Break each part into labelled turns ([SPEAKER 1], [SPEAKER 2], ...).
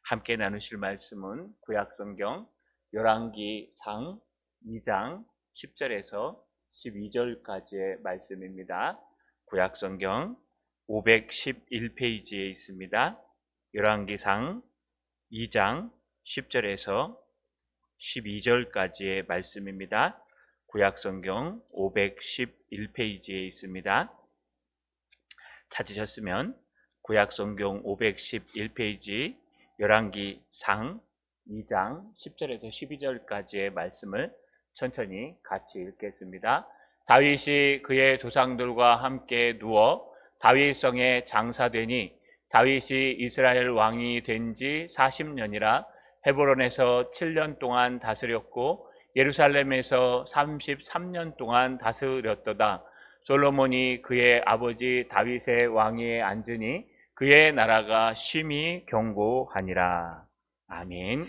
[SPEAKER 1] 함께 나누실 말씀은 구약성경 열왕기상 2장 10절에서 12절까지의 말씀입니다. 구약성경 511페이지에 있습니다. 열왕기상 2장 10절에서 12절까지의 말씀입니다. 구약성경 511페이지에 있습니다. 찾으셨으면 구약성경 511페이지 열왕기상 2장 10절에서 12절까지의 말씀을 천천히 같이 읽겠습니다. 다윗이 그의 조상들과 함께 누워 다윗성에 장사되니 다윗이 이스라엘 왕이 된 지 40년이라 헤브론에서 7년 동안 다스렸고 예루살렘에서 33년 동안 다스렸도다. 솔로몬이 그의 아버지 다윗의 왕위에 앉으니 그의 나라가 심히 견고하니라. 아멘.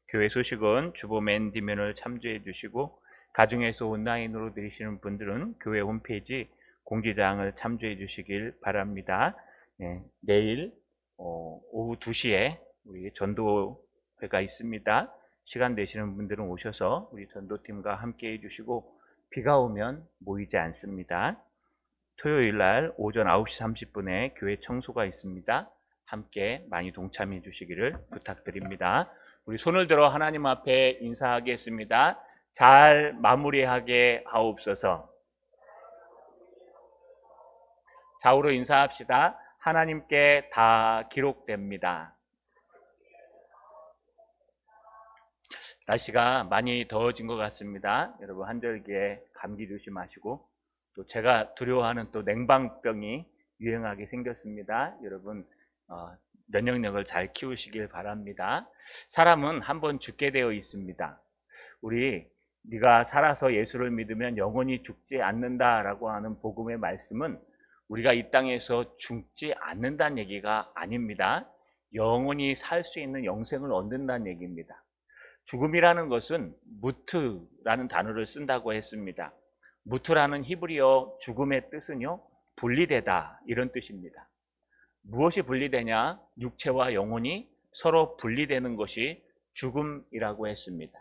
[SPEAKER 1] 교회 소식은 주보 맨 뒷면을 참조해 주시고 가정에서 온라인으로 들으시는 분들은 교회 홈페이지 공지사항을 참조해 주시길 바랍니다. 내일 오후 2시에 우리 전도회가 있습니다. 시간 되시는 분들은 오셔서 우리 전도팀과 함께 해주시고 비가 오면 모이지 않습니다. 토요일날 오전 9시 30분에 교회 청소가 있습니다. 함께 많이 동참해 주시기를 부탁드립니다. 우리 손을 들어 하나님 앞에 인사하겠습니다. 잘 마무리하게 하옵소서. 좌우로 인사합시다. 하나님께 다 기록됩니다. 날씨가 많이 더워진 것 같습니다. 여러분 한절기에 감기 조심하시고 또 제가 두려워하는 또 냉방병이 유행하게 생겼습니다. 여러분 면역력을 잘 키우시길 바랍니다. 사람은 한번 죽게 되어 있습니다. 네가 살아서 예수를 믿으면 영원히 죽지 않는다라고 하는 복음의 말씀은 우리가 이 땅에서 죽지 않는다는 얘기가 아닙니다. 영원히 살 수 있는 영생을 얻는다는 얘기입니다. 죽음이라는 것은 무트라는 단어를 쓴다고 했습니다. 무트라는 히브리어 죽음의 뜻은요, 분리되다 이런 뜻입니다. 무엇이 분리되냐? 육체와 영혼이 서로 분리되는 것이 죽음이라고 했습니다.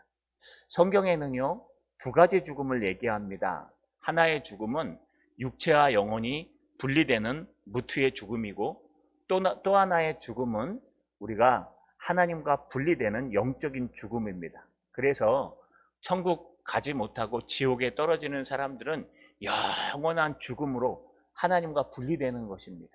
[SPEAKER 1] 성경에는요, 두 가지 죽음을 얘기합니다. 하나의 죽음은 육체와 영혼이 분리되는 무트의 죽음이고 또 하나의 죽음은 우리가 하나님과 분리되는 영적인 죽음입니다. 그래서 천국 가지 못하고 지옥에 떨어지는 사람들은 영원한 죽음으로 하나님과 분리되는 것입니다.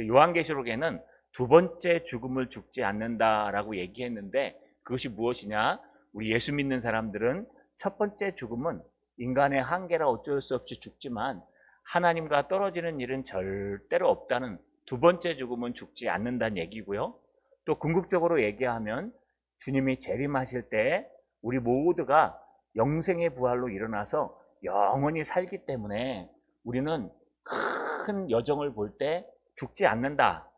[SPEAKER 1] 요한계시록에는 두 번째 죽음을 죽지 않는다라고 얘기했는데 그것이 무엇이냐? 우리 예수 믿는 사람들은 첫 번째 죽음은 인간의 한계라 어쩔 수 없이 죽지만 하나님과 떨어지는 일은 절대로 없다는 두 번째 죽음은 죽지 않는다는 얘기고요. 또 궁극적으로 얘기하면 주님이 재림하실 때 우리 모두가 영생의 부활로 일어나서 영원히 살기 때문에 우리는 큰 여정을 볼 때 죽지 않는다.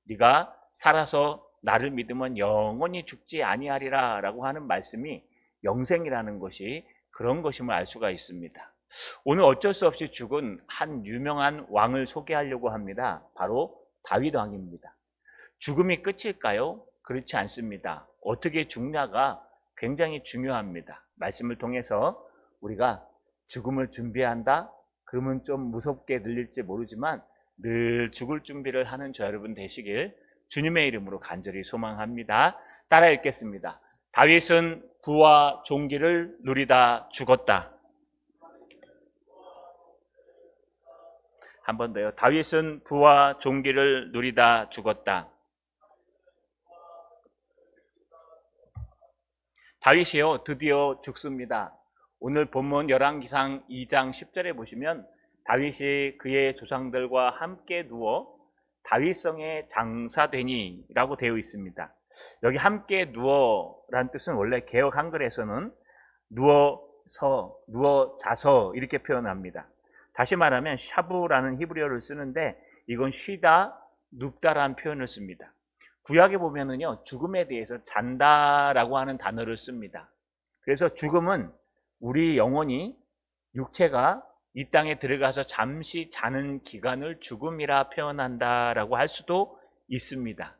[SPEAKER 1] 네가 살아서 나를 믿으면 영원히 죽지 아니하리라 라고 하는 말씀이 영생이라는 것이 그런 것임을 알 수가 있습니다. 오늘 어쩔 수 없이 죽은 한 유명한 왕을 소개하려고 합니다. 바로 다윗 왕입니다. 죽음이 끝일까요? 그렇지 않습니다. 어떻게 죽냐가 굉장히 중요합니다. 말씀을 통해서 우리가 죽음을 준비한다? 그러면 좀 무섭게 들릴지 모르지만 늘 죽을 준비를 하는 저 여러분 되시길 주님의 이름으로 간절히 소망합니다. 따라 읽겠습니다. 다윗은 부와 존귀를 누리다 죽었다. 한 번 더요. 다윗은 부와 존귀를 누리다 죽었다. 다윗이요 드디어 죽습니다. 오늘 본문 열왕기상 2장 10절에 보시면 다윗이 그의 조상들과 함께 누워 다윗성에 장사되니 라고 되어 있습니다. 여기 함께 누워라는 뜻은 원래 개역 한글에서는 누워 자서 이렇게 표현합니다. 다시 말하면 샤브라는 히브리어를 쓰는데 이건 쉬다 눕다라는 표현을 씁니다. 구약에 보면은요 죽음에 대해서 잔다라고 하는 단어를 씁니다. 그래서 죽음은 우리 영혼이 육체가 이 땅에 들어가서 잠시 자는 기간을 죽음이라 표현한다라고 할 수도 있습니다.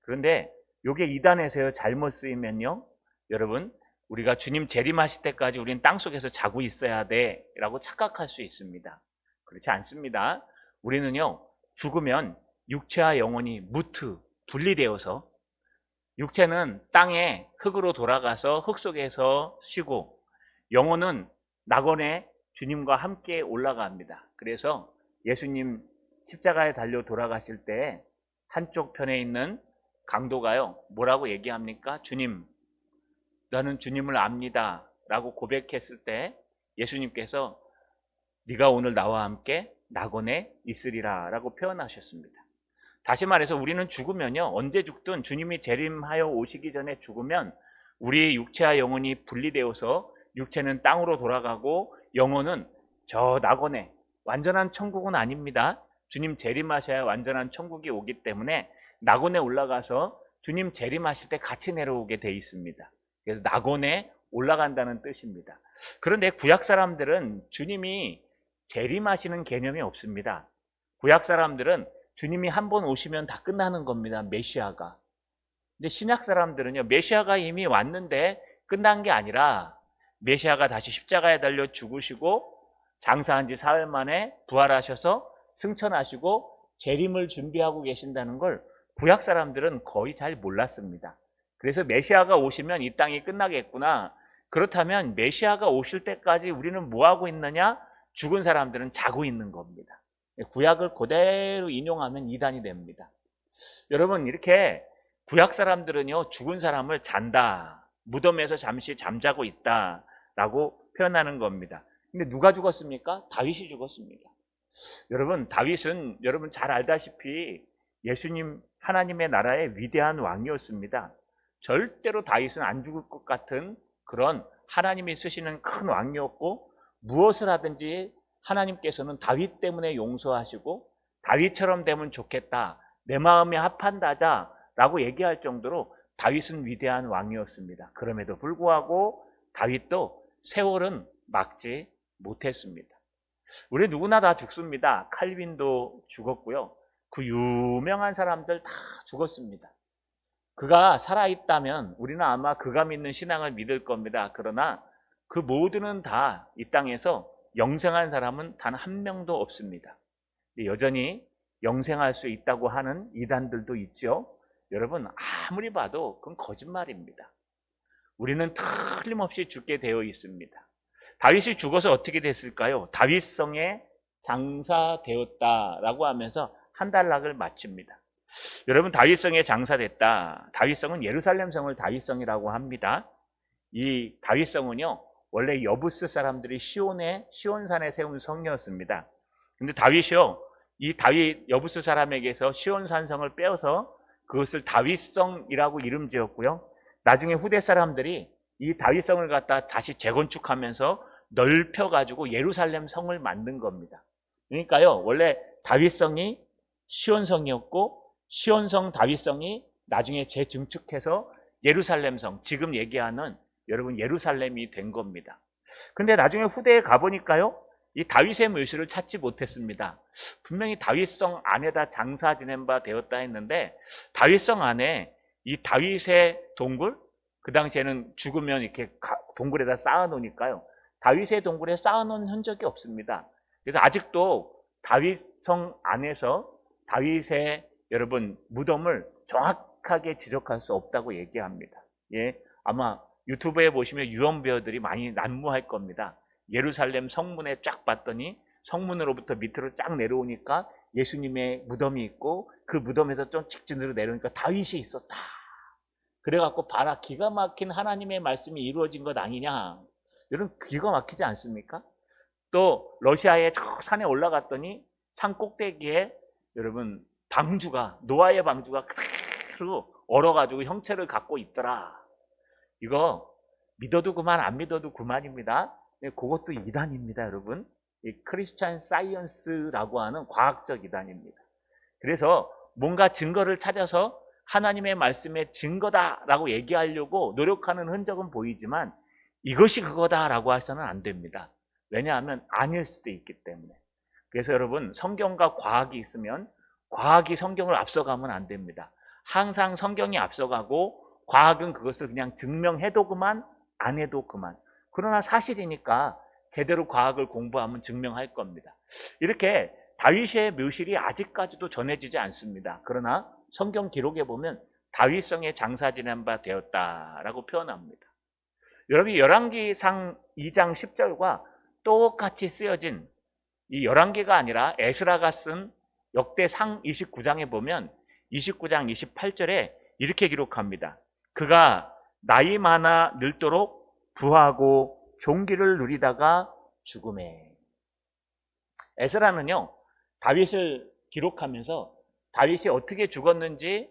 [SPEAKER 1] 그런데 요게 이단에서요 잘못 쓰이면요, 여러분, 우리가 주님 재림하실 때까지 우리는 땅속에서 자고 있어야 돼 라고 착각할 수 있습니다. 그렇지 않습니다. 우리는요 죽으면 육체와 영혼이 무트 분리되어서, 육체는 땅에 흙으로 돌아가서 흙 속에서 쉬고, 영혼은 낙원에 주님과 함께 올라갑니다. 그래서 예수님 십자가에 달려 돌아가실 때 한쪽 편에 있는 강도가요 뭐라고 얘기합니까? 주님, 나는 주님을 압니다 라고 고백했을 때 예수님께서 네가 오늘 나와 함께 낙원에 있으리라 라고 표현하셨습니다. 다시 말해서 우리는 죽으면요, 언제 죽든 주님이 재림하여 오시기 전에 죽으면 우리 육체와 영혼이 분리되어서 육체는 땅으로 돌아가고 영혼은 저 낙원에, 완전한 천국은 아닙니다. 주님 재림하셔야 완전한 천국이 오기 때문에 낙원에 올라가서 주님 재림하실 때 같이 내려오게 돼 있습니다. 그래서 낙원에 올라간다는 뜻입니다. 그런데 구약 사람들은 주님이 재림하시는 개념이 없습니다. 구약 사람들은 주님이 한 번 오시면 다 끝나는 겁니다. 메시아가. 근데 신약 사람들은요, 메시아가 이미 왔는데 끝난 게 아니라 메시아가 다시 십자가에 달려 죽으시고 장사한 지 사흘 만에 부활하셔서 승천하시고 재림을 준비하고 계신다는 걸 구약 사람들은 거의 잘 몰랐습니다. 그래서 메시아가 오시면 이 땅이 끝나겠구나. 그렇다면 메시아가 오실 때까지 우리는 뭐하고 있느냐? 죽은 사람들은 자고 있는 겁니다. 구약을 그대로 인용하면 이단이 됩니다. 여러분, 이렇게 구약 사람들은요 죽은 사람을 잔다, 무덤에서 잠시 잠자고 있다 라고 표현하는 겁니다. 근데 누가 죽었습니까? 다윗이 죽었습니다. 여러분, 다윗은 여러분 잘 알다시피 예수님 하나님의 나라의 위대한 왕이었습니다. 절대로 다윗은 안 죽을 것 같은 그런 하나님이 쓰시는 큰 왕이었고, 무엇을 하든지 하나님께서는 다윗 때문에 용서하시고 다윗처럼 되면 좋겠다, 내 마음에 합한다자 라고 얘기할 정도로 다윗은 위대한 왕이었습니다. 그럼에도 불구하고 다윗도 세월은 막지 못했습니다. 우리 누구나 다 죽습니다. 칼빈도 죽었고요. 그 유명한 사람들 다 죽었습니다. 그가 살아있다면 우리는 아마 그가 믿는 신앙을 믿을 겁니다. 그러나 그 모두는 다 이 땅에서 영생한 사람은 단 한 명도 없습니다. 여전히 영생할 수 있다고 하는 이단들도 있죠. 여러분, 아무리 봐도 그건 거짓말입니다. 우리는 틀림없이 죽게 되어 있습니다. 다윗이 죽어서 어떻게 됐을까요? 다윗성에 장사되었다라고 하면서 한 단락을 마칩니다. 여러분, 다윗성에 장사됐다. 다윗성은 예루살렘 성을 다윗성이라고 합니다. 이 다윗성은요 원래 여부스 사람들이 시온산에 세운 성이었습니다. 근데 다윗이요, 이 다윗 여부스 사람에게서 시온산성을 빼어서 그것을 다윗성이라고 이름 지었고요, 나중에 후대 사람들이 이 다윗성을 갖다 다시 재건축하면서 넓혀가지고 예루살렘 성을 만든 겁니다. 그러니까요, 원래 다윗성이 시온성이었고 시온성 다윗성이 나중에 재증축해서 예루살렘 성, 지금 얘기하는 여러분 예루살렘이 된 겁니다. 근데 나중에 후대에 가보니까요, 이 다윗의 묘실을 찾지 못했습니다. 분명히 다윗성 안에다 장사 지낸 바 되었다 했는데, 다윗성 안에 이 다윗의 동굴, 그 당시에는 죽으면 이렇게 동굴에다 쌓아놓으니까요, 다윗의 동굴에 쌓아놓은 흔적이 없습니다. 그래서 아직도 다윗성 안에서 다윗의 여러분 무덤을 정확하게 지적할 수 없다고 얘기합니다. 예, 아마 유튜브에 보시면 유언비어들이 많이 난무할 겁니다. 예루살렘 성문에 쫙 봤더니 성문으로부터 밑으로 쫙 내려오니까 예수님의 무덤이 있고, 그 무덤에서 좀 직진으로 내려오니까 다윗이 있었다. 그래갖고 봐라, 기가 막힌 하나님의 말씀이 이루어진 것 아니냐. 여러분, 기가 막히지 않습니까? 또 러시아의 저 산에 올라갔더니 산 꼭대기에 여러분 방주가, 노아의 방주가 그대로 얼어가지고 형체를 갖고 있더라. 이거 믿어도 그만 안 믿어도 그만입니다. 그것도 이단입니다, 여러분. 이 크리스찬 사이언스라고 하는 과학적 이단입니다. 그래서 뭔가 증거를 찾아서 하나님의 말씀의 증거다라고 얘기하려고 노력하는 흔적은 보이지만 이것이 그거다라고 해서는 안 됩니다. 왜냐하면 아닐 수도 있기 때문에. 그래서 여러분, 성경과 과학이 있으면 과학이 성경을 앞서가면 안 됩니다. 항상 성경이 앞서가고 과학은 그것을 그냥 증명해도 그만, 안 해도 그만. 그러나 사실이니까 제대로 과학을 공부하면 증명할 겁니다. 이렇게 다윗의 묘실이 아직까지도 전해지지 않습니다. 그러나 성경 기록에 보면 다윗성에 장사 지낸 바 되었다라고 표현합니다. 여러분이 열왕기상 2장 10절과 똑같이 쓰여진 이 열왕기가 아니라 에스라가 쓴 역대상 29장에 보면 29장 28절에 이렇게 기록합니다. 그가 나이 많아 늙도록 부하고 종기를 누리다가 죽음에. 에스라는요, 다윗을 기록하면서 다윗이 어떻게 죽었는지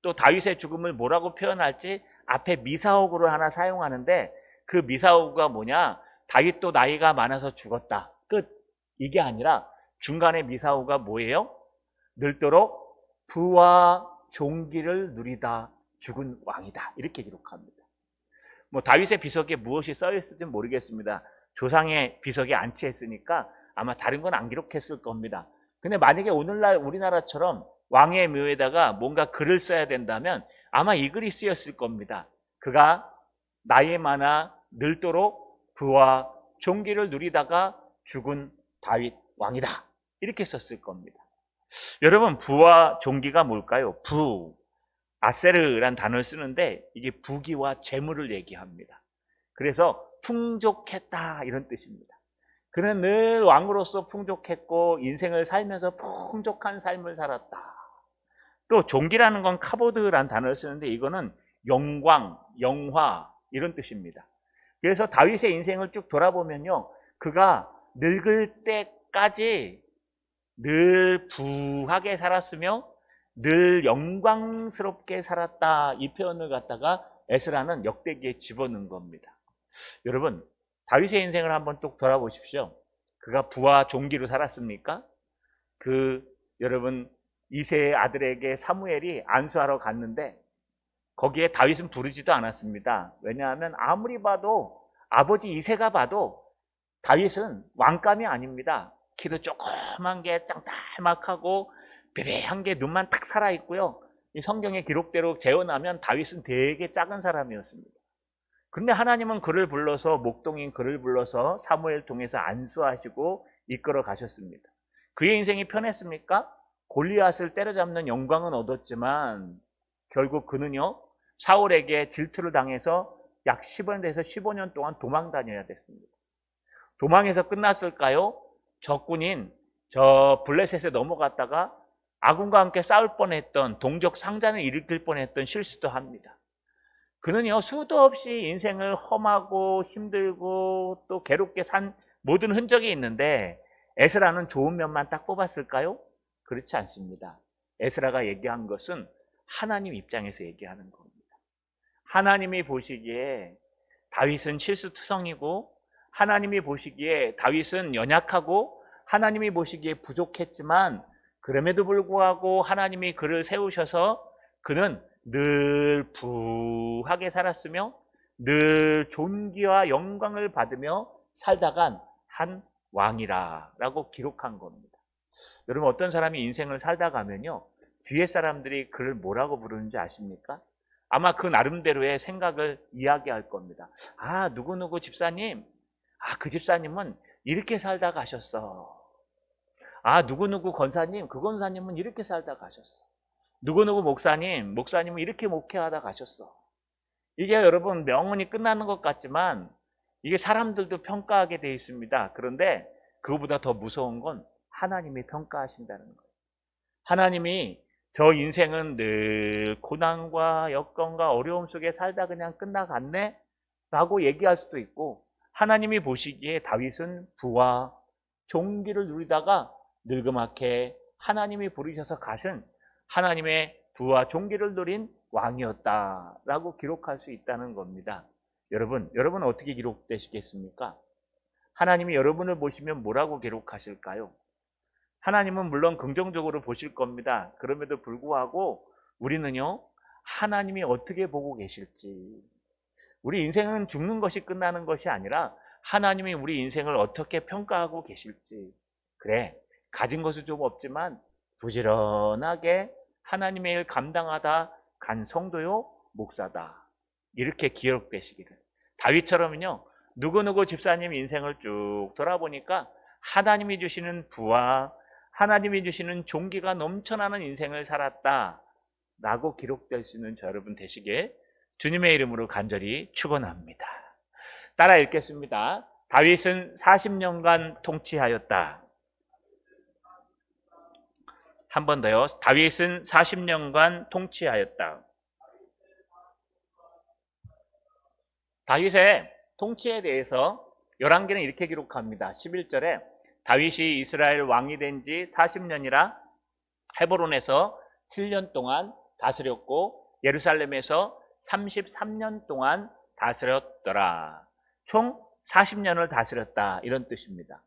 [SPEAKER 1] 또 다윗의 죽음을 뭐라고 표현할지 앞에 미사오구를 하나 사용하는데 그 미사오구가 뭐냐? 다윗도 나이가 많아서 죽었다. 끝. 이게 아니라 중간에 미사오가 뭐예요? 늙도록 부와 종기를 누리다 죽은 왕이다. 이렇게 기록합니다. 뭐 다윗의 비석에 무엇이 써있을지 모르겠습니다. 조상의 비석에 안치했으니까 아마 다른 건 안 기록했을 겁니다. 근데 만약에 오늘날 우리나라처럼 왕의 묘에다가 뭔가 글을 써야 된다면 아마 이 글이 쓰였을 겁니다. 그가 나이 많아 늙도록 부와 종기를 누리다가 죽은 다윗 왕이다. 이렇게 썼을 겁니다. 여러분, 부와 종기가 뭘까요? 부, 아세르란 단어를 쓰는데 이게 부귀와 재물을 얘기합니다. 그래서 풍족했다 이런 뜻입니다. 그는 늘 왕으로서 풍족했고 인생을 살면서 풍족한 삶을 살았다. 또 종기라는 건 카보드란 단어를 쓰는데 이거는 영광, 영화 이런 뜻입니다. 그래서 다윗의 인생을 쭉 돌아보면요, 그가 늙을 때까지 늘 부하게 살았으며 늘 영광스럽게 살았다. 이 표현을 갖다가 에스라는 역대기에 집어넣은 겁니다. 여러분, 다윗의 인생을 한번 쭉 돌아보십시오. 그가 부와 종기로 살았습니까? 여러분, 이새의 아들에게 사무엘이 안수하러 갔는데 거기에 다윗은 부르지도 않았습니다. 왜냐하면 아무리 봐도 아버지 이새가 봐도 다윗은 왕감이 아닙니다. 키도 조그만 게 짱달막하고 베베한 게 눈만 탁 살아있고요. 이 성경의 기록대로 재현하면 다윗은 되게 작은 사람이었습니다. 그런데 하나님은 그를 불러서 목동인 그를 불러서 사무엘 통해서 안수하시고 이끌어 가셨습니다. 그의 인생이 편했습니까? 골리앗을 때려잡는 영광은 얻었지만 결국 그는요, 사울에게 질투를 당해서 약 10년에서 15년 동안 도망 다녀야 됐습니다. 도망해서 끝났을까요? 적군인 저 블레셋에 넘어갔다가 아군과 함께 싸울 뻔했던 동족 상잔을 일으킬 뻔했던 실수도 합니다. 그는요, 수도 없이 인생을 험하고 힘들고 또 괴롭게 산 모든 흔적이 있는데 에스라는 좋은 면만 딱 뽑았을까요? 그렇지 않습니다. 에스라가 얘기한 것은 하나님 입장에서 얘기하는 겁니다. 하나님이 보시기에 다윗은 실수투성이고 하나님이 보시기에 다윗은 연약하고 하나님이 보시기에 부족했지만 그럼에도 불구하고 하나님이 그를 세우셔서 그는 늘 부하게 살았으며 늘 존귀와 영광을 받으며 살다간 한 왕이라고 기록한 겁니다. 여러분, 어떤 사람이 인생을 살다 가면요, 뒤에 사람들이 그를 뭐라고 부르는지 아십니까? 아마 그 나름대로의 생각을 이야기할 겁니다. 아, 누구누구 집사님, 그 집사님은 이렇게 살다 가셨어. 아, 누구누구 권사님, 그 권사님은 이렇게 살다 가셨어. 누구누구 목사님은 이렇게 목회하다 가셨어. 이게 여러분 명언이 끝나는 것 같지만 이게 사람들도 평가하게 되어 있습니다. 그런데 그거보다 더 무서운 건 하나님이 평가하신다는 거예요. 하나님이 저 인생은 늘 고난과 여건과 어려움 속에 살다 그냥 끝나갔네? 라고 얘기할 수도 있고, 하나님이 보시기에 다윗은 부와 종기를 누리다가 늙음하게 하나님이 부르셔서 가신 하나님의 부와 종기를 누린 왕이었다라고 기록할 수 있다는 겁니다. 여러분 어떻게 기록되시겠습니까? 하나님이 여러분을 보시면 뭐라고 기록하실까요? 하나님은 물론 긍정적으로 보실 겁니다. 그럼에도 불구하고 우리는요, 하나님이 어떻게 보고 계실지, 우리 인생은 죽는 것이 끝나는 것이 아니라 하나님이 우리 인생을 어떻게 평가하고 계실지, 그래, 가진 것은 좀 없지만 부지런하게 하나님의 일 감당하다 간 성도요 목사다. 이렇게 기록되시기를. 다윗처럼은요 누구누구 집사님 인생을 쭉 돌아보니까 하나님이 주시는 부와 하나님이 주시는 종기가 넘쳐나는 인생을 살았다 라고 기록될 수 있는 저 여러분 되시길 주님의 이름으로 간절히 축원합니다. 따라 읽겠습니다. 다윗은 40년간 통치하였다. 한 번 더요. 다윗은 40년간 통치하였다. 다윗의 통치에 대해서 열왕기는 이렇게 기록합니다. 11절에 다윗이 이스라엘 왕이 된 지 40년이라 헤브론에서 7년 동안 다스렸고 예루살렘에서 33년 동안 다스렸더라. 총 40년을 다스렸다 이런 뜻입니다.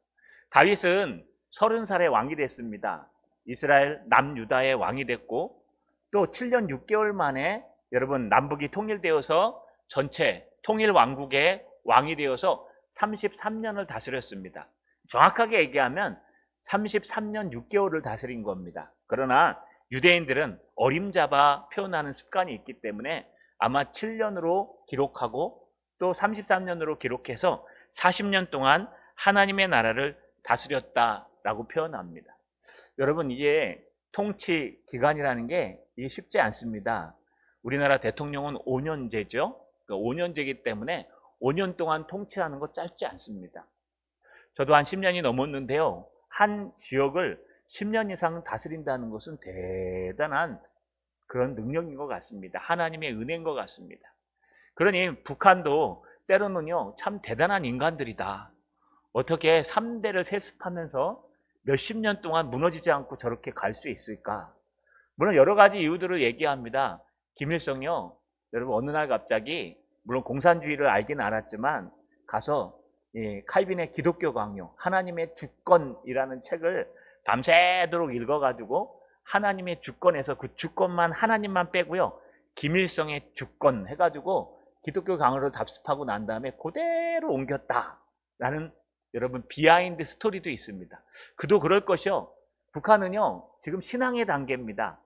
[SPEAKER 1] 다윗은 30살에 왕이 됐습니다. 이스라엘 남유다의 왕이 됐고 또 7년 6개월 만에 여러분 남북이 통일되어서 전체 통일 왕국의 왕이 되어서 33년을 다스렸습니다. 정확하게 얘기하면 33년 6개월을 다스린 겁니다. 그러나 유대인들은 어림잡아 표현하는 습관이 있기 때문에 아마 7년으로 기록하고 또 33년으로 기록해서 40년 동안 하나님의 나라를 다스렸다라고 표현합니다. 여러분 이게 통치 기간이라는 게 이게 쉽지 않습니다. 우리나라 대통령은 5년제죠. 그러니까 5년제이기 때문에 5년 동안 통치하는 거 짧지 않습니다. 저도 한 10년이 넘었는데요. 한 지역을 10년 이상 다스린다는 것은 대단한 그런 능력인 것 같습니다. 하나님의 은혜인 것 같습니다. 그러니 북한도 때로는요 참 대단한 인간들이다. 어떻게 3대를 세습하면서 몇십 년 동안 무너지지 않고 저렇게 갈 수 있을까? 물론 여러 가지 이유들을 얘기합니다. 김일성이요 여러분 어느 날 갑자기 물론 공산주의를 알기는 알았지만 가서 칼빈의 기독교 강요 하나님의 주권이라는 책을 밤새도록 읽어가지고 하나님의 주권에서 그 주권만 하나님만 빼고요 김일성의 주권 해가지고 기독교 강요를 답습하고 난 다음에 그대로 옮겼다라는 여러분 비하인드 스토리도 있습니다. 그도 그럴 것이요. 북한은요 지금 신앙의 단계입니다.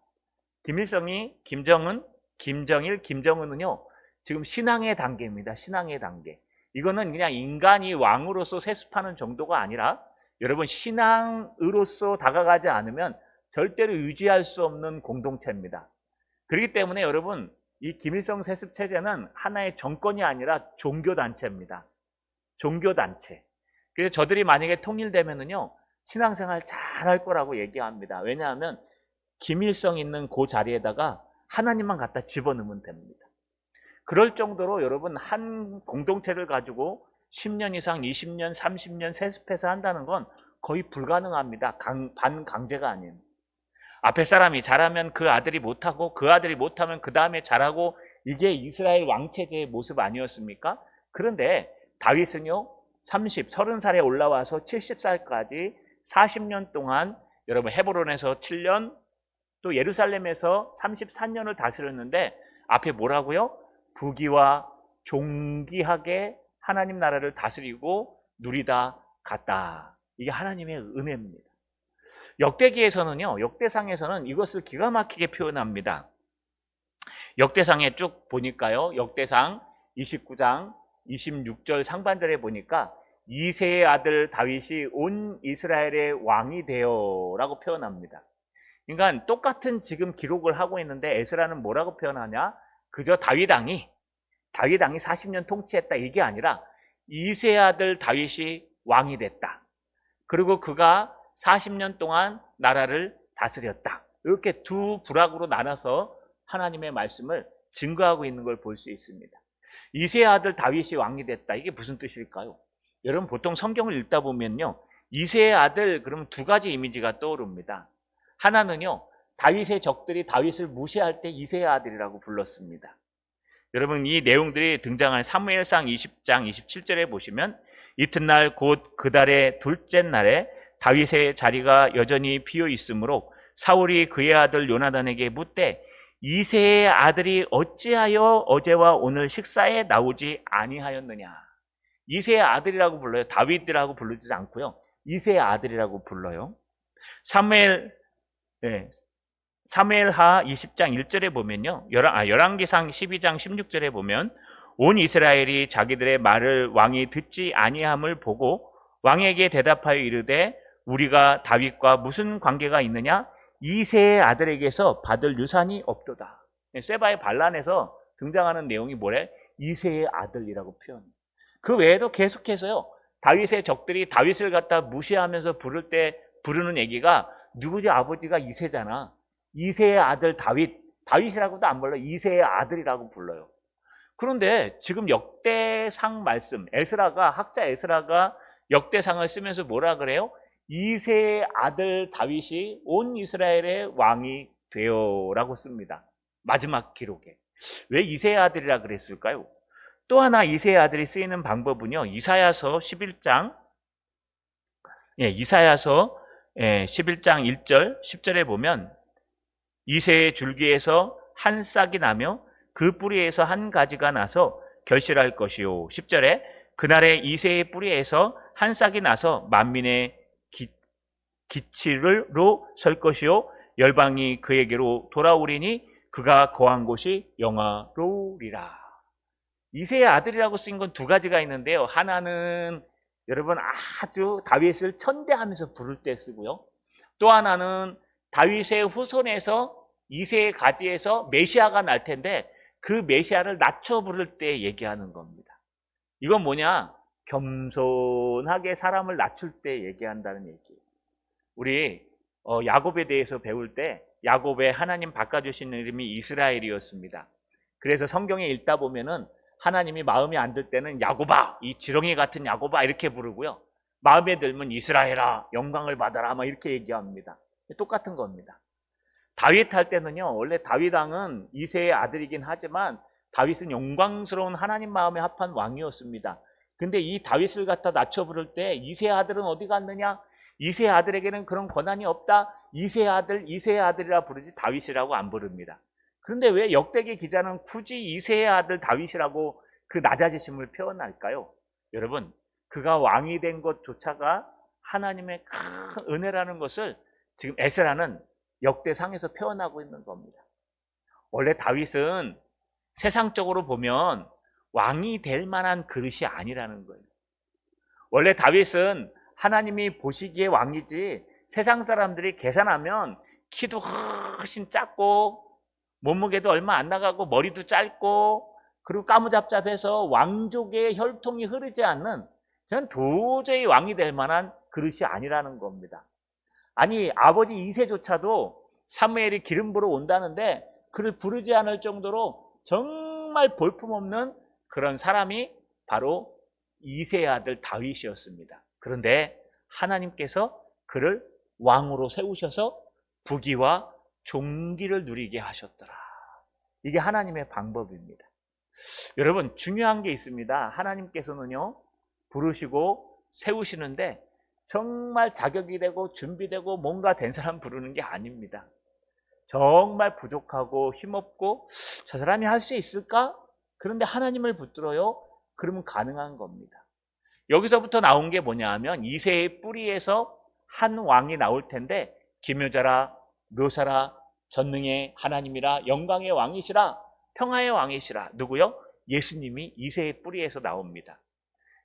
[SPEAKER 1] 김일성이 김정은, 김정일, 김정은은요 지금 신앙의 단계입니다. 신앙의 단계. 이거는 그냥 인간이 왕으로서 세습하는 정도가 아니라 여러분 신앙으로서 다가가지 않으면 절대로 유지할 수 없는 공동체입니다. 그렇기 때문에 여러분 이 김일성 세습 체제는 하나의 정권이 아니라 종교단체입니다. 종교단체. 그래서 저들이 만약에 통일되면은요 신앙생활 잘할 거라고 얘기합니다. 왜냐하면 김일성 있는 그 자리에다가 하나님만 갖다 집어넣으면 됩니다. 그럴 정도로 여러분 한 공동체를 가지고 10년 이상 20년 30년 세습해서 한다는 건 거의 불가능합니다. 반강제가 아닌. 앞에 사람이 잘하면 그 아들이 못하고 그 아들이 못하면 그 다음에 잘하고 이게 이스라엘 왕체제의 모습 아니었습니까? 그런데 다윗은요 30살에 올라와서 70살까지 40년 동안 여러분 헤브론에서 7년 또 예루살렘에서 34년을 다스렸는데 앞에 뭐라고요? 부귀와 존귀하게 하나님 나라를 다스리고 누리다 갔다. 이게 하나님의 은혜입니다. 역대기에서는요, 역대상에서는 이것을 기가 막히게 표현합니다. 역대상에 쭉 보니까요, 역대상 29장 26절 상반절에 보니까 이새의 아들 다윗이 온 이스라엘의 왕이 되어 라고 표현합니다. 그러니까 똑같은 지금 기록을 하고 있는데 에스라는 뭐라고 표현하냐? 그저 다윗왕이 40년 통치했다 이게 아니라 이새의 아들 다윗이 왕이 됐다. 그리고 그가 40년 동안 나라를 다스렸다. 이렇게 두 부락으로 나눠서 하나님의 말씀을 증거하고 있는 걸 볼 수 있습니다. 이새의 아들 다윗이 왕이 됐다. 이게 무슨 뜻일까요? 여러분 보통 성경을 읽다 보면요. 이새의 아들 그러면 두 가지 이미지가 떠오릅니다. 하나는요. 다윗의 적들이 다윗을 무시할 때 이새의 아들이라고 불렀습니다. 여러분 이 내용들이 등장한 사무엘상 20장 27절에 보시면 이튿날 곧 그 달의 둘째 날에 다윗의 자리가 여전히 비어 있으므로 사울이 그의 아들 요나단에게 묻되 이새의 아들이 어찌하여 어제와 오늘 식사에 나오지 아니하였느냐. 이새의 아들이라고 불러요. 다윗이라고 부르지 않고요. 이새의 아들이라고 불러요. 사무엘 사무엘하 20장 1절에 보면요. 열왕기상 12장 16절에 보면 온 이스라엘이 자기들의 말을 왕이 듣지 아니함을 보고 왕에게 대답하여 이르되 우리가 다윗과 무슨 관계가 있느냐? 이새의 아들에게서 받을 유산이 없도다. 세바의 반란에서 등장하는 내용이 뭐래? 이새의 아들이라고 표현해요. 그 외에도 계속해서요. 다윗의 적들이 다윗을 갖다 무시하면서 부를 때 부르는 얘기가 누구지? 아버지가 이새잖아. 이새의 아들 다윗이라고도 안 불러요. 이새의 아들이라고 불러요. 그런데 지금 역대상 말씀, 학자 에스라가 역대상을 쓰면서 뭐라 그래요? 이새의 아들 다윗이 온 이스라엘의 왕이 되어라고 씁니다. 마지막 기록에. 왜 이새의 아들이라 그랬을까요? 또 하나 이새의 아들이 쓰이는 방법은요. 이사야서 11장 1절 10절에 보면 이새의 줄기에서 한 싹이 나며 그 뿌리에서 한 가지가 나서 결실할 것이요. 10절에 그날에 이새의 뿌리에서 한 싹이 나서 만민의 기치로 설 것이요. 열방이 그에게로 돌아오리니 그가 거한 곳이 영화로우리라. 이새의 아들이라고 쓰인 건 두 가지가 있는데요. 하나는 여러분 아주 다윗을 천대하면서 부를 때 쓰고요. 또 하나는 다윗의 후손에서 이새의 가지에서 메시아가 날 텐데 그 메시아를 낮춰 부를 때 얘기하는 겁니다. 이건 뭐냐? 겸손하게 사람을 낮출 때 얘기한다는 얘기예요. 우리 야곱에 대해서 배울 때 야곱에 하나님 바꿔주신 이름이 이스라엘이었습니다. 그래서 성경에 읽다 보면은 하나님이 마음에 안 들 때는 야곱아, 이 지렁이 같은 야곱아 이렇게 부르고요. 마음에 들면 이스라엘아, 영광을 받아라 막 이렇게 얘기합니다. 똑같은 겁니다. 다윗 할 때는요. 원래 다윗 왕은 이새의 아들이긴 하지만 다윗은 영광스러운 하나님 마음에 합한 왕이었습니다. 근데 이 다윗을 갖다 낮춰 부를 때 이새의 아들은 어디 갔느냐? 이새의 아들에게는 그런 권한이 없다. 이새의 아들이라 부르지 다윗이라고 안 부릅니다. 그런데 왜 역대기 기자는 굳이 이새의 아들 다윗이라고 그 낮아지심을 표현할까요? 여러분, 그가 왕이 된 것조차가 하나님의 큰 은혜라는 것을 지금 에스라는 역대상에서 표현하고 있는 겁니다. 원래 다윗은 세상적으로 보면 왕이 될 만한 그릇이 아니라는 거예요. 원래 다윗은 하나님이 보시기에 왕이지 세상 사람들이 계산하면 키도 훨씬 작고 몸무게도 얼마 안 나가고 머리도 짧고 그리고 까무잡잡해서 왕족의 혈통이 흐르지 않는 저는 도저히 왕이 될 만한 그릇이 아니라는 겁니다. 아니 아버지 이새조차도 사무엘이 기름 부러 온다는데 그를 부르지 않을 정도로 정말 볼품없는 그런 사람이 바로 이새의 아들 다윗이었습니다. 그런데 하나님께서 그를 왕으로 세우셔서 부귀와 존귀를 누리게 하셨더라. 이게 하나님의 방법입니다. 여러분 중요한 게 있습니다. 하나님께서는요 부르시고 세우시는데 정말 자격이 되고 준비되고 뭔가 된 사람 부르는 게 아닙니다. 정말 부족하고 힘없고 저 사람이 할 수 있을까? 그런데 하나님을 붙들어요. 그러면 가능한 겁니다. 여기서부터 나온 게 뭐냐 하면 이새의 뿌리에서 한 왕이 나올 텐데 기묘자라 묘사라 전능의 하나님이라 영광의 왕이시라 평화의 왕이시라. 누구요? 예수님이 이새의 뿌리에서 나옵니다.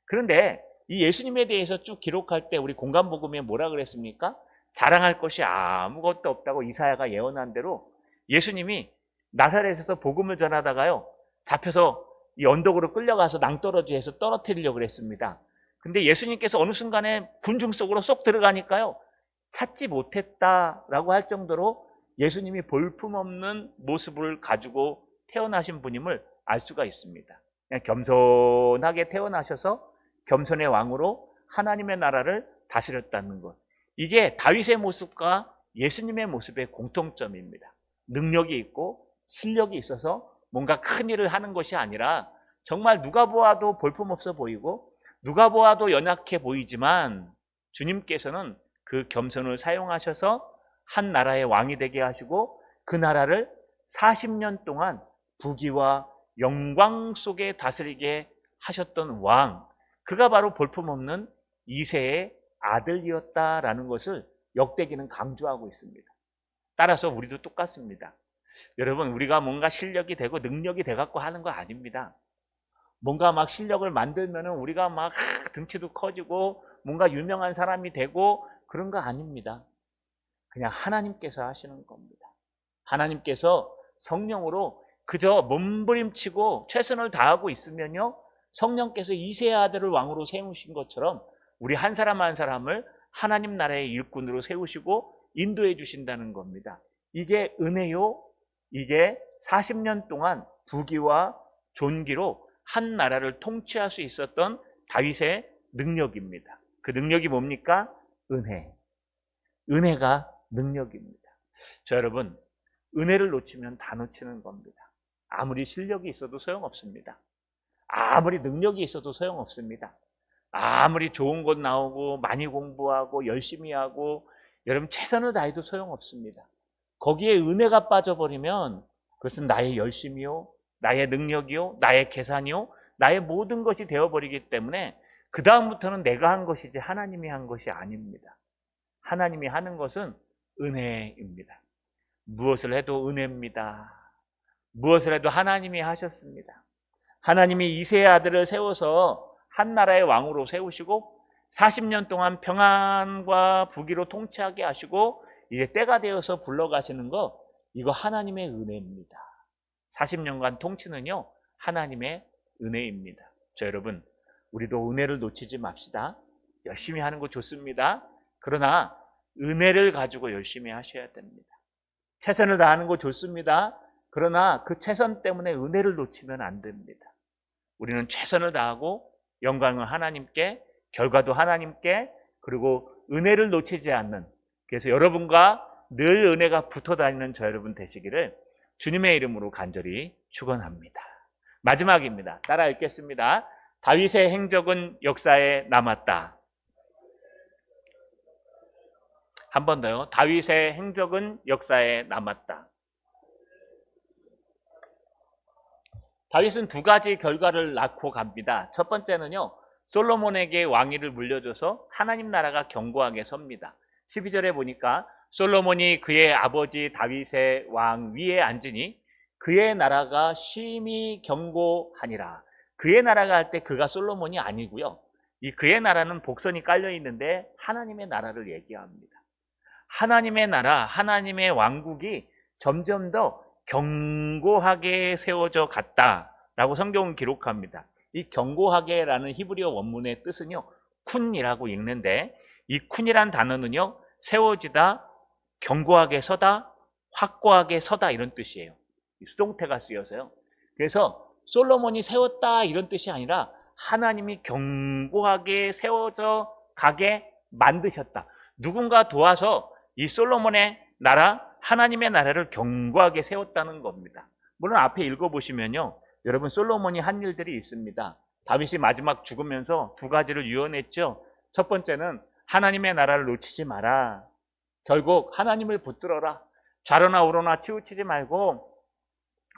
[SPEAKER 1] 그런데 이 예수님에 대해서 쭉 기록할 때 우리 공간복음에 뭐라 그랬습니까? 자랑할 것이 아무것도 없다고 이사야가 예언한 대로 예수님이 나사렛에서 복음을 전하다가요 잡혀서 이 언덕으로 끌려가서 낭떠러지에서 떨어뜨리려고 그랬습니다. 근데 예수님께서 어느 순간에 군중 속으로 쏙 들어가니까요 찾지 못했다라고 할 정도로 예수님이 볼품없는 모습을 가지고 태어나신 분임을 알 수가 있습니다. 그냥 겸손하게 태어나셔서 겸손의 왕으로 하나님의 나라를 다스렸다는 것. 이게 다윗의 모습과 예수님의 모습의 공통점입니다. 능력이 있고 실력이 있어서 뭔가 큰 일을 하는 것이 아니라 정말 누가 보아도 볼품없어 보이고 누가 보아도 연약해 보이지만 주님께서는 그 겸손을 사용하셔서 한 나라의 왕이 되게 하시고 그 나라를 40년 동안 부귀와 영광 속에 다스리게 하셨던 왕, 그가 바로 볼품없는 이새의 아들이었다라는 것을 역대기는 강조하고 있습니다. 따라서 우리도 똑같습니다. 여러분, 우리가 뭔가 실력이 되고 능력이 돼갖고 하는 거 아닙니다. 뭔가 막 실력을 만들면은 우리가 막 등치도 커지고 뭔가 유명한 사람이 되고 그런 거 아닙니다. 그냥 하나님께서 하시는 겁니다. 하나님께서 성령으로 그저 몸부림치고 최선을 다하고 있으면요, 성령께서 이새의 아들을 왕으로 세우신 것처럼 우리 한 사람 한 사람을 하나님 나라의 일꾼으로 세우시고 인도해 주신다는 겁니다. 이게 은혜요. 이게 40년 동안 부귀와 존귀로 한 나라를 통치할 수 있었던 다윗의 능력입니다. 그 능력이 뭡니까? 은혜. 은혜가 능력입니다. 자, 여러분, 은혜를 놓치면 다 놓치는 겁니다. 아무리 실력이 있어도 소용없습니다. 아무리 능력이 있어도 소용없습니다. 아무리 좋은 곳 나오고 많이 공부하고 열심히 하고 여러분 최선을 다해도 소용없습니다. 거기에 은혜가 빠져버리면 그것은 나의 열심이요, 나의 능력이요, 나의 계산이요, 나의 모든 것이 되어버리기 때문에 그 다음부터는 내가 한 것이지 하나님이 한 것이 아닙니다. 하나님이 하는 것은 은혜입니다. 무엇을 해도 은혜입니다. 무엇을 해도 하나님이 하셨습니다. 하나님이 이새의 아들을 세워서 한 나라의 왕으로 세우시고 40년 동안 평안과 부귀로 통치하게 하시고 이제 때가 되어서 불러가시는 거, 이거 하나님의 은혜입니다. 40년간 통치는요, 하나님의 은혜입니다. 자, 여러분, 우리도 은혜를 놓치지 맙시다. 열심히 하는 거 좋습니다. 그러나 은혜를 가지고 열심히 하셔야 됩니다. 최선을 다하는 거 좋습니다. 그러나 그 최선 때문에 은혜를 놓치면 안 됩니다. 우리는 최선을 다하고 영광은 하나님께, 결과도 하나님께, 그리고 은혜를 놓치지 않는, 그래서 여러분과 늘 은혜가 붙어 다니는 저 여러분 되시기를 주님의 이름으로 간절히 축원합니다. 마지막입니다. 따라 읽겠습니다. 다윗의 행적은 역사에 남았다. 한 번 더요. 다윗의 행적은 역사에 남았다. 다윗은 두 가지 결과를 낳고 갑니다. 첫 번째는요, 솔로몬에게 왕위를 물려줘서 하나님 나라가 견고하게 섭니다. 12절에 보니까 솔로몬이 그의 아버지 다윗의 왕 위에 앉으니 그의 나라가 심히 견고하니라. 그의 나라가 할 때 그가 솔로몬이 아니고요, 이 그의 나라는 복선이 깔려 있는데 하나님의 나라를 얘기합니다. 하나님의 나라, 하나님의 왕국이 점점 더 견고하게 세워져 갔다라고 성경은 기록합니다. 이 견고하게라는 히브리어 원문의 뜻은요, 쿤이라고 읽는데, 이 쿤이란 단어는요, 세워지다, 견고하게 서다, 확고하게 서다 이런 뜻이에요. 수동태가 쓰여서요. 그래서 솔로몬이 세웠다 이런 뜻이 아니라 하나님이 견고하게 세워져 가게 만드셨다. 누군가 도와서 이 솔로몬의 나라, 하나님의 나라를 견고하게 세웠다는 겁니다. 물론 앞에 읽어보시면요, 여러분 솔로몬이 한 일들이 있습니다. 다윗이 마지막 죽으면서 두 가지를 유언했죠. 첫 번째는 하나님의 나라를 놓치지 마라. 결국 하나님을 붙들어라. 좌로나 우로나 치우치지 말고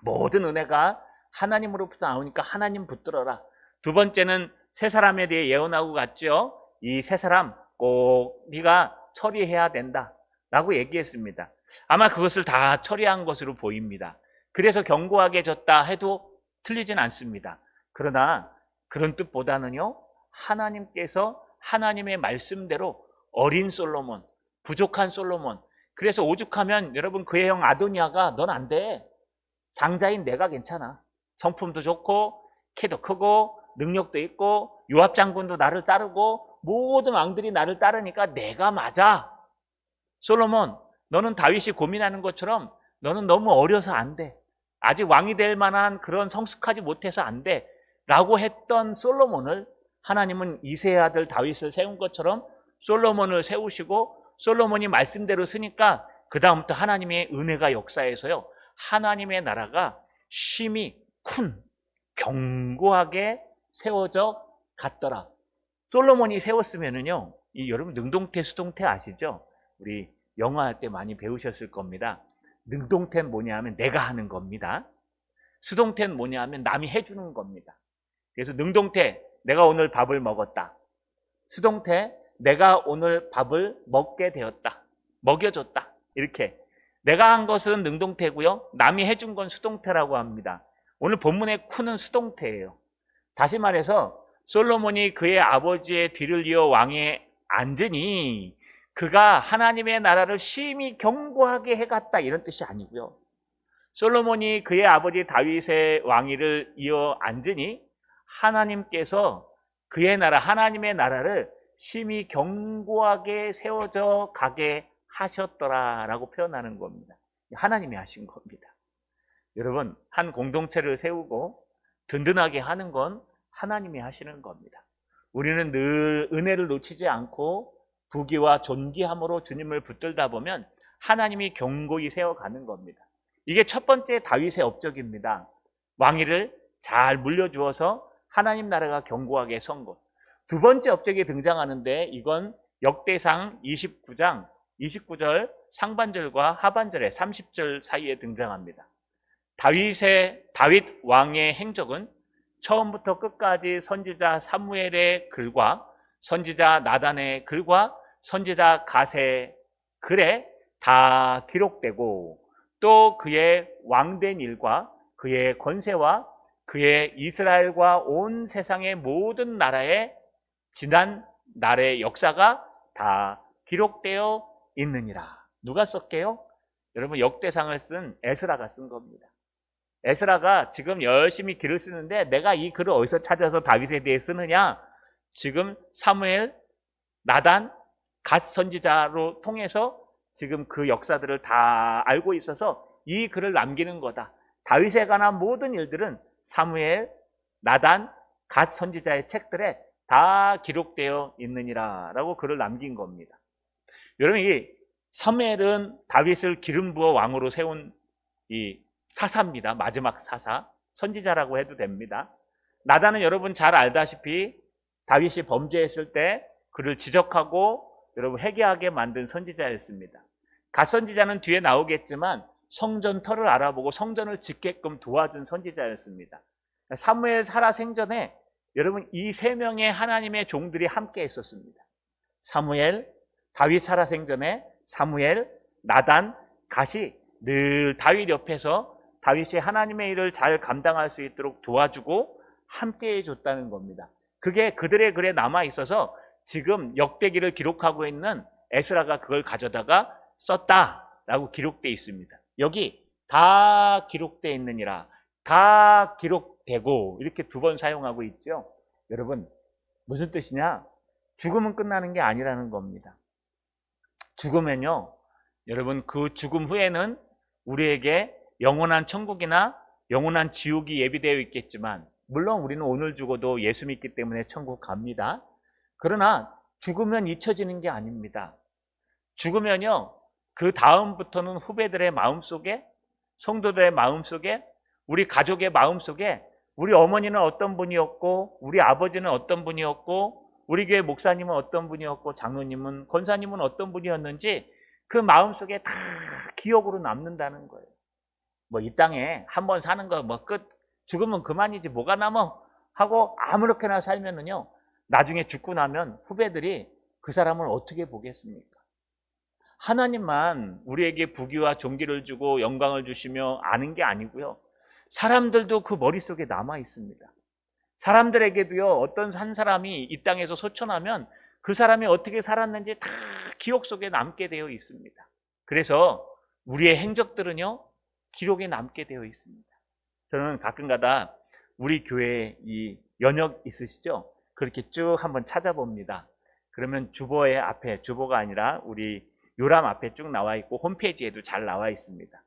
[SPEAKER 1] 모든 은혜가 하나님으로부터 나오니까 하나님 붙들어라. 두 번째는 세 사람에 대해 예언하고 갔죠. 이 세 사람 꼭 네가 처리해야 된다 라고 얘기했습니다. 아마 그것을 다 처리한 것으로 보입니다. 그래서 견고하게 졌다 해도 틀리진 않습니다. 그러나 그런 뜻보다는요, 하나님께서 하나님의 말씀대로 어린 솔로몬, 부족한 솔로몬, 그래서 오죽하면 여러분 그의 형 아도니아가 넌 안 돼. 장자인 내가 괜찮아. 성품도 좋고 키도 크고 능력도 있고 요압 장군도 나를 따르고 모든 왕들이 나를 따르니까 내가 맞아. 솔로몬, 너는 다윗이 고민하는 것처럼 너는 너무 어려서 안 돼. 아직 왕이 될 만한 그런 성숙하지 못해서 안 돼. 라고 했던 솔로몬을 하나님은 이새의 아들 다윗을 세운 것처럼 솔로몬을 세우시고 솔로몬이 말씀대로 쓰니까 그 다음부터 하나님의 은혜가 역사해서요, 하나님의 나라가 심히 큰 견고하게 세워져 갔더라. 솔로몬이 세웠으면은요, 이 여러분 능동태 수동태 아시죠? 우리 영어 할 때 많이 배우셨을 겁니다. 능동태는 뭐냐 하면 내가 하는 겁니다. 수동태는 뭐냐 하면 남이 해주는 겁니다. 그래서 능동태, 내가 오늘 밥을 먹었다. 수동태, 내가 오늘 밥을 먹게 되었다. 먹여줬다. 이렇게 내가 한 것은 능동태고요. 남이 해준 건 수동태라고 합니다. 오늘 본문의 쿠는 수동태예요. 다시 말해서 솔로몬이 그의 아버지의 뒤를 이어 왕에 앉으니 그가 하나님의 나라를 심히 견고하게 해갔다 이런 뜻이 아니고요. 솔로몬이 그의 아버지 다윗의 왕위를 이어 앉으니 하나님께서 그의 나라, 하나님의 나라를 심히 견고하게 세워져 가게 하셨더라라고 표현하는 겁니다. 하나님이 하신 겁니다. 여러분, 한 공동체를 세우고 든든하게 하는 건 하나님이 하시는 겁니다. 우리는 늘 은혜를 놓치지 않고 부귀와 존귀함으로 주님을 붙들다 보면 하나님이 견고히 세워가는 겁니다. 이게 첫 번째 다윗의 업적입니다. 왕위를 잘 물려주어서 하나님 나라가 견고하게 선 것. 두 번째 업적이 등장하는데 이건 역대상 29장 29절 상반절과 하반절에 30절 사이에 등장합니다. 다윗 왕의 행적은 처음부터 끝까지 선지자 사무엘의 글과 선지자 나단의 글과 선지자 갓의 글에 다 기록되고 또 그의 왕된 일과 그의 권세와 그의 이스라엘과 온 세상의 모든 나라의 지난 날의 역사가 다 기록되어 있느니라. 누가 썼게요? 여러분, 역대상을 쓴 에스라가 쓴 겁니다. 에스라가 지금 열심히 글을 쓰는데 내가 이 글을 어디서 찾아서 다윗에 대해 쓰느냐? 지금 사무엘, 나단, 갓 선지자로 통해서 지금 그 역사들을 다 알고 있어서 이 글을 남기는 거다. 다윗에 관한 모든 일들은 사무엘, 나단, 갓 선지자의 책들에 다 기록되어 있느니라 라고 글을 남긴 겁니다. 여러분, 이 사무엘은 다윗을 기름 부어 왕으로 세운 이 사사입니다. 마지막 사사, 선지자라고 해도 됩니다. 나단은 여러분 잘 알다시피 다윗이 범죄했을 때 그를 지적하고 여러분 회개하게 만든 선지자였습니다. 갓 선지자는 뒤에 나오겠지만 성전 터를 알아보고 성전을 짓게끔 도와준 선지자였습니다. 사무엘 살아 생전에 여러분 이 세 명의 하나님의 종들이 함께 있었습니다. 사무엘, 다윗 살아 생전에 사무엘, 나단, 갓이 늘 다윗 옆에서 다윗이 하나님의 일을 잘 감당할 수 있도록 도와주고 함께 해줬다는 겁니다. 그게 그들의 글에 남아있어서 지금 역대기를 기록하고 있는 에스라가 그걸 가져다가 썼다라고 기록되어 있습니다. 여기 다 기록되어 있느니라, 다 기록되고 이렇게 두 번 사용하고 있죠. 여러분, 무슨 뜻이냐? 죽으면 끝나는 게 아니라는 겁니다. 죽으면요, 여러분 그 죽음 후에는 우리에게 영원한 천국이나 영원한 지옥이 예비되어 있겠지만 물론 우리는 오늘 죽어도 예수 믿기 때문에 천국 갑니다. 그러나 죽으면 잊혀지는 게 아닙니다. 죽으면요, 그 다음부터는 후배들의 마음속에, 성도들의 마음속에, 우리 가족의 마음속에 우리 어머니는 어떤 분이었고 우리 아버지는 어떤 분이었고 우리 교회 목사님은 어떤 분이었고 장로님은, 권사님은 어떤 분이었는지 그 마음속에 다 기억으로 남는다는 거예요. 뭐 이 땅에 한번 사는 거 뭐 끝, 죽으면 그만이지 뭐가 남어 하고 아무렇게나 살면은요, 나중에 죽고 나면 후배들이 그 사람을 어떻게 보겠습니까? 하나님만 우리에게 부귀와 존귀를 주고 영광을 주시며 아는 게 아니고요, 사람들도 그 머릿속에 남아 있습니다. 사람들에게도요, 어떤 한 사람이 이 땅에서 소천하면 그 사람이 어떻게 살았는지 다 기억 속에 남게 되어 있습니다. 그래서 우리의 행적들은요, 기록에 남게 되어 있습니다. 저는 가끔가다 우리 교회에 이 연역 있으시죠? 그렇게 쭉 한번 찾아봅니다. 그러면 주보의 앞에, 주보가 아니라 우리 요람 앞에 쭉 나와 있고 홈페이지에도 잘 나와 있습니다.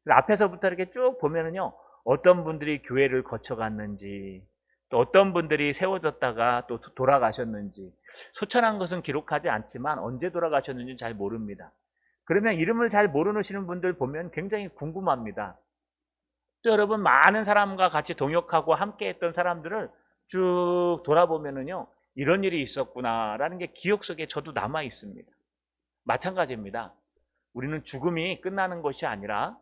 [SPEAKER 1] 앞에서부터 이렇게 쭉 보면은요, 어떤 분들이 교회를 거쳐갔는지, 또 어떤 분들이 세워졌다가 또 돌아가셨는지, 소천한 것은 기록하지 않지만 언제 돌아가셨는지 잘 모릅니다. 그러면 이름을 잘 모르시는 분들 보면 굉장히 궁금합니다. 또 여러분, 많은 사람과 같이 동역하고 함께 했던 사람들을 쭉 돌아보면은요, 이런 일이 있었구나라는 게 기억 속에 저도 남아 있습니다. 마찬가지입니다. 우리는 죽음이 끝나는 것이 아니라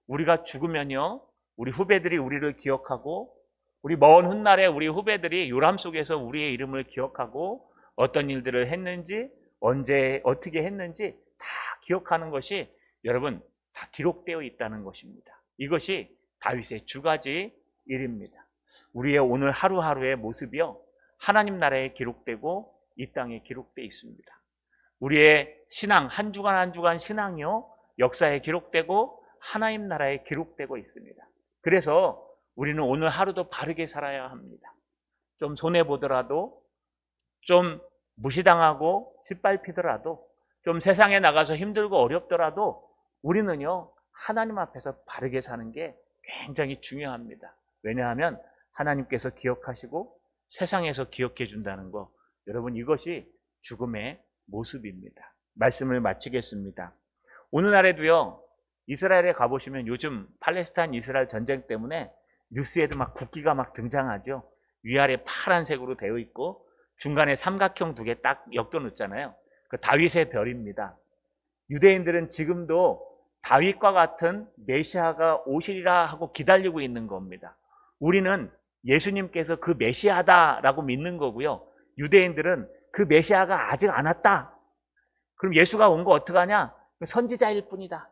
[SPEAKER 1] 우리가 죽으면요, 우리 후배들이 우리를 기억하고 우리 먼 훗날에 우리 후배들이 요람 속에서 우리의 이름을 기억하고 어떤 일들을 했는지, 언제 어떻게 했는지 다 기억하는 것이 여러분 다 기록되어 있다는 것입니다. 이것이 다윗의 두 가지 일입니다. 우리의 오늘 하루하루의 모습이요, 하나님 나라에 기록되고 이 땅에 기록되어 있습니다. 우리의 신앙, 한 주간 한 주간 신앙이요, 역사에 기록되고 하나님 나라에 기록되고 있습니다. 그래서 우리는 오늘 하루도 바르게 살아야 합니다. 좀 손해보더라도, 좀 무시당하고 짓밟히더라도, 좀 세상에 나가서 힘들고 어렵더라도 우리는요, 하나님 앞에서 바르게 사는 게 굉장히 중요합니다. 왜냐하면 하나님께서 기억하시고 세상에서 기억해 준다는 거, 여러분, 이것이 죽음의 모습입니다. 말씀을 마치겠습니다. 오늘날에도요, 이스라엘에 가보시면 요즘 팔레스타인 이스라엘 전쟁 때문에 뉴스에도 막 국기가 막 등장하죠. 위아래 파란색으로 되어 있고 중간에 삼각형 두 개 딱 엮여 놓잖아요. 그 다윗의 별입니다. 유대인들은 지금도 다윗과 같은 메시아가 오시리라 하고 기다리고 있는 겁니다. 우리는 예수님께서 그 메시아다라고 믿는 거고요. 유대인들은 그 메시아가 아직 안 왔다. 그럼 예수가 온 거 어떡하냐? 선지자일 뿐이다.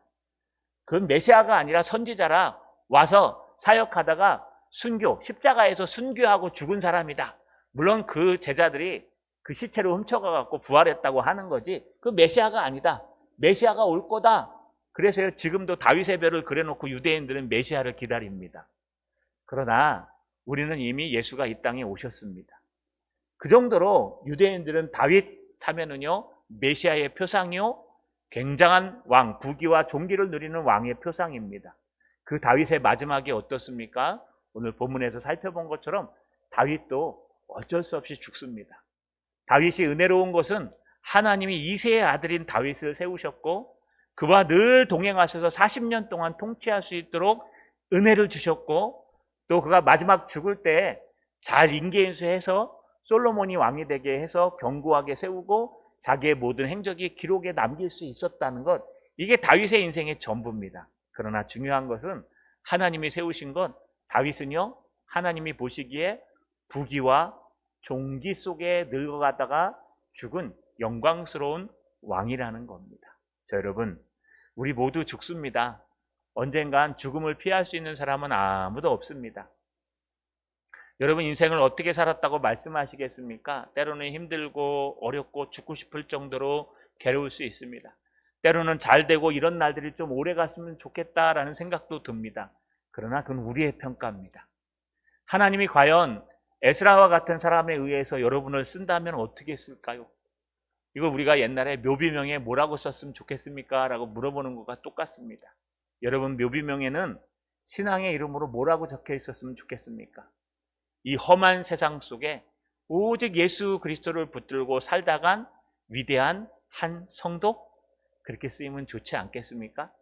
[SPEAKER 1] 그건 메시아가 아니라 선지자라 와서 사역하다가 순교, 십자가에서 순교하고 죽은 사람이다. 물론 그 제자들이 그 시체를 훔쳐가갖고 부활했다고 하는 거지, 그 메시아가 아니다. 메시아가 올 거다. 그래서 지금도 다윗의 별을 그려놓고 유대인들은 메시아를 기다립니다. 그러나 우리는 이미 예수가 이 땅에 오셨습니다. 그 정도로 유대인들은 다윗 하면은요, 메시아의 표상이요, 굉장한 왕, 부귀와 존귀를 누리는 왕의 표상입니다. 그 다윗의 마지막이 어떻습니까? 오늘 본문에서 살펴본 것처럼 다윗도 어쩔 수 없이 죽습니다. 다윗이 은혜로운 것은 하나님이 이새의 아들인 다윗을 세우셨고 그와 늘 동행하셔서 40년 동안 통치할 수 있도록 은혜를 주셨고, 또 그가 마지막 죽을 때 잘 인계인수해서 솔로몬이 왕이 되게 해서 견고하게 세우고 자기의 모든 행적이 기록에 남길 수 있었다는 것, 이게 다윗의 인생의 전부입니다. 그러나 중요한 것은 하나님이 세우신 것, 다윗은요, 하나님이 보시기에 부귀와 종기 속에 늙어가다가 죽은 영광스러운 왕이라는 겁니다. 자, 여러분, 우리 모두 죽습니다. 언젠간 죽음을 피할 수 있는 사람은 아무도 없습니다. 여러분, 인생을 어떻게 살았다고 말씀하시겠습니까? 때로는 힘들고 어렵고 죽고 싶을 정도로 괴로울 수 있습니다. 때로는 잘 되고 이런 날들이 좀 오래 갔으면 좋겠다라는 생각도 듭니다. 그러나 그건 우리의 평가입니다. 하나님이 과연 에스라와 같은 사람에 의해서 여러분을 쓴다면 어떻게 쓸까요? 이거 우리가 옛날에 묘비명에 뭐라고 썼으면 좋겠습니까? 라고 물어보는 것과 똑같습니다. 여러분, 묘비명에는 신앙의 이름으로 뭐라고 적혀 있었으면 좋겠습니까? 이 험한 세상 속에 오직 예수 그리스도를 붙들고 살다간 위대한 한 성도? 그렇게 쓰이면 좋지 않겠습니까?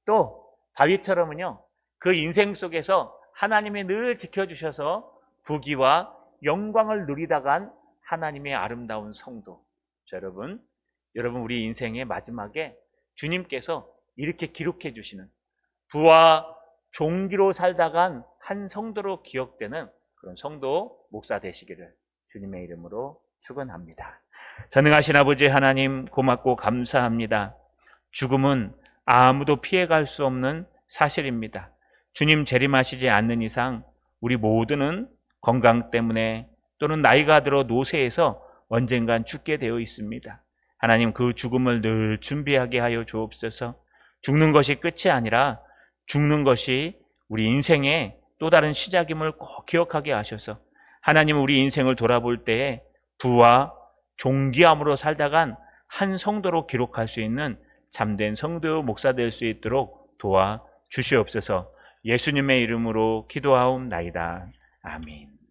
[SPEAKER 1] 또 다윗처럼은요, 그 인생 속에서 하나님이 늘 지켜주셔서 부귀와 영광을 누리다간 하나님의 아름다운 성도. 자, 여러분 우리 인생의 마지막에 주님께서 이렇게 기록해 주시는 부와 종기로 살다간 한 성도로 기억되는 그런 성도 목사 되시기를 주님의 이름으로 축원합니다. 전능하신 아버지 하나님, 고맙고 감사합니다. 죽음은 아무도 피해갈 수 없는 사실입니다. 주님 재림하시지 않는 이상 우리 모두는 건강 때문에 또는 나이가 들어 노쇠해서 언젠간 죽게 되어 있습니다. 하나님, 그 죽음을 늘 준비하게 하여 주옵소서. 죽는 것이 끝이 아니라 죽는 것이 우리 인생의 또 다른 시작임을 꼭 기억하게 하셔서 하나님, 우리 인생을 돌아볼 때에 부와 존귀함으로 살다간 한 성도로 기록할 수 있는 참된 성도 목사 될 수 있도록 도와 주시옵소서. 예수님의 이름으로 기도하옵나이다. 아멘.